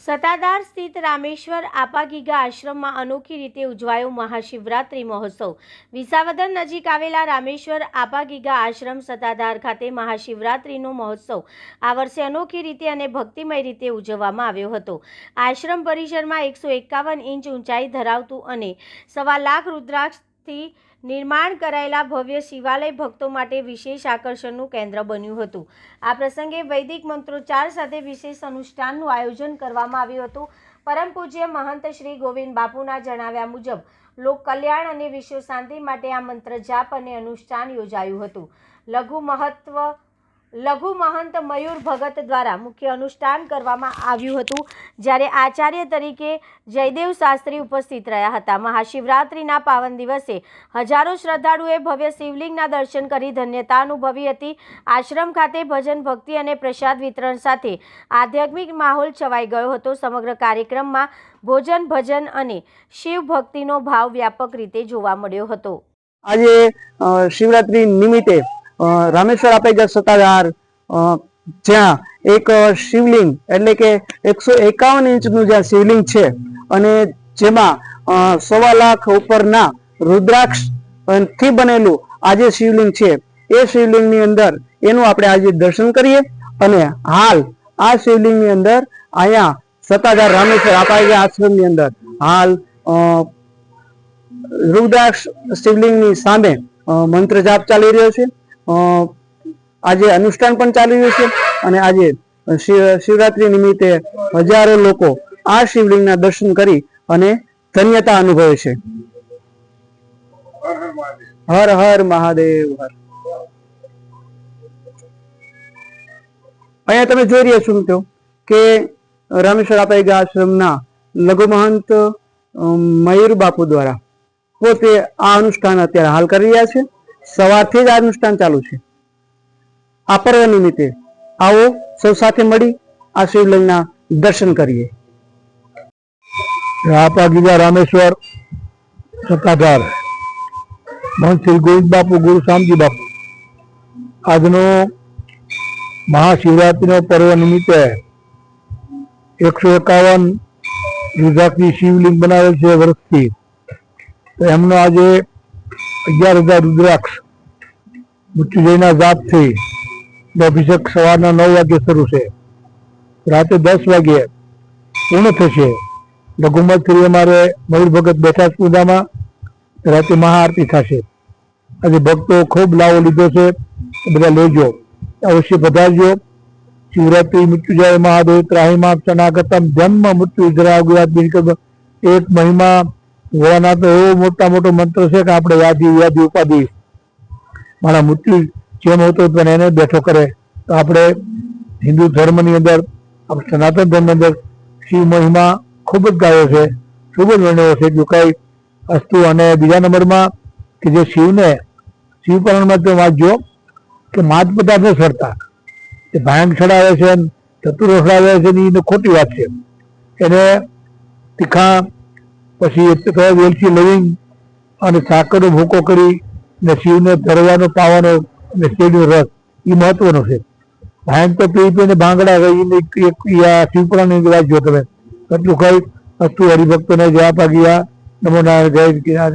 સત્તાધાર સ્થિત રામેશ્વર આપાગીગા આશ્રમમાં અનોખી રીતે ઉજવાયો મહાશિવરાત્રિ મહોત્સવ। વિસાવદર નજીક આવેલા રામેશ્વર આપાગીગા આશ્રમ સત્તાધાર ખાતે મહાશિવરાત્રિનો મહોત્સવ આ વર્ષે અનોખી રીતે અને ભક્તિમય રીતે ઉજવવામાં આવ્યો હતો। આશ્રમ પરિસરમાં 151 ઇંચ ઊંચાઈ ધરાવતું અને 1.25 લાખ રુદ્રાક્ષથી નિર્માણ કરાયેલા ભવ્ય શિવાલય ભક્તો માટે વિશેષ આકર્ષણનું કેન્દ્ર બન્યું હતું। આ પ્રસંગે વૈદિક મંત્રોચ્ચાર સાથે વિશેષ અનુષ્ઠાનનું આયોજન કરવામાં આવ્યું હતું। પરમ પૂજ્ય મહંત શ્રી ગોવિંદ બાપુના જણાવ્યા મુજબ લોક કલ્યાણ અને વિશ્વ શાંતિ માટે આ મંત્ર જાપ અને અનુષ્ઠાન યોજાયું હતું। લઘુ મહંત મયુર ભગત દ્વારા મુખ્ય અનુષ્ઠાન કરવામાં આવ્યું હતું, જ્યારે આચાર્ય તરીકે જયદેવ શાસ્ત્રી ઉપસ્થિત રહ્યા હતા। મહાશિવરાત્રિના પાવન દિવસે હજારો શ્રદ્ધાળુઓએ ભવ્ય શિવલિંગના દર્શન કરી ધન્યતા અનુભવી હતી। આશ્રમ ખાતે ભજન ભક્તિ અને પ્રસાદ વિતરણ સાથે આધ્યાત્મિક માહોલ છવાઈ ગયો હતો। સમગ્ર કાર્યક્રમમાં ભોજન ભજન અને શિવ ભક્તિનો ભાવ વ્યાપક રીતે જોવા મળ્યો હતો। આજે શિવરાત્રી નિમિત્તે રામેશ્વર આપાગીગા સત્તાધાર જ્યાં એક શિવલિંગ એટલે કે 151 ઇંચનું જ્યાં શિવલિંગ છે અને જેમાં 1.25 લાખ ઉપરના રુદ્રાક્ષ થી બનેલું આજે શિવલિંગ છે, એ શિવલિંગની અંદર એનું આપણે આજે દર્શન કરીએ અને હાલ આ શિવલિંગની અંદર અહીંયા સત્તાધાર રામેશ્વર આપાગીગા આશ્રમની અંદર હાલ રુદ્રાક્ષ શિવલિંગની સામે મંત્ર જાપ ચાલી રહ્યો છે। આજે અનુષ્ઠાન પણ ચાલી રહ્યું છે અને આજે શિવરાત્રી નિમિત્તે હજારો લોકો આ શિવલિંગના દર્શન કરી અને ધન્યતા અનુભવે છે। હર હર મહાદેવ હર। અહીંયા તમે જોઈ રહ્યા છો મિત્રો કે રામેશ્વર આપાગીગા આશ્રમના લઘુ મહંત મયુર બાપુ દ્વારા પોતે આ અનુષ્ઠાન અત્યારે હાલ કરી રહ્યા છે। સવારથી જ આ અનુષ્ઠાન ચાલુ છે। આ પર્વ નિમિત્તે આવો સૌ સાથે મળી આ શિવલિંગના દર્શન કરીએ। આપાગીગા રામેશ્વર સત્તાધાર મહંત શ્રી ગોવિંદ બાપુ ગુરુ શામજી બાપુ આજનો મહાશિવરાત્રિનો પર્વ નિમિત્તે 151 રુદ્રાક્ષની શિવલિંગ બનાવેલ છે વર્ષથી, તો એમનો આજે 11,000 રુદ્રાક્ષ મૃત્યુંજયના જાપથી અભિષેક સવારના 9 વાગે શરૂ છે, રાતે 10 વાગે પૂર્ણ થશે। લઘુમત શ્રી અમારે મયુર ભગત બેઠા પૂજામાં, રાતે મહાઆરતી થશે। આજે ભક્તો ખૂબ લાવો લીધો છે, બધા લેજો, અવશ્ય પધારજો। શિવરાત્રિ મૃત્યુંજય મહાદેવ ત્રાહિમામ સનાગતમ જન્મ મૃત્યુ જરા ગુજરાત એક મહિમા હોવાના તો એવો મોટો મંત્ર છે કે આપણે વ્યાધિ ઉપાધિ મારા મૃત્યુ જેમ હોતો પણ એને બેઠો કરે। તો આપણે હિન્દુ ધર્મની અંદર, આપણે સનાતન ધર્મની અંદર શિવ મહિમા ખૂબ જ ગાયો છે, ખૂબ જ વર્ણ્યો છે, જો કઈ અસ્તુ। અને બીજા નંબરમાં કે જે શિવ પુરાણમાં તો વાંચજો કે માદ પદાર્થ ન સડતા, એ ભાંગ ચડાવે છે, ચતુરો ચડાવે છે, એને ખોટી વાત છે। એને તીખા પછી વેલચી લવિંગ અને સાકરનો ભૂકો કરી ને શિવને ધરવાનો પાવાનો અને શેરડીનો રસ એ મહત્વનો છે। ભાંગ તો પીને ભાંગડા શિવપુરાણની વાત જો તમે એટલું કઈ અસ્તુ હરિભક્તોને જય આપાગીગા નમો નારાયણ જય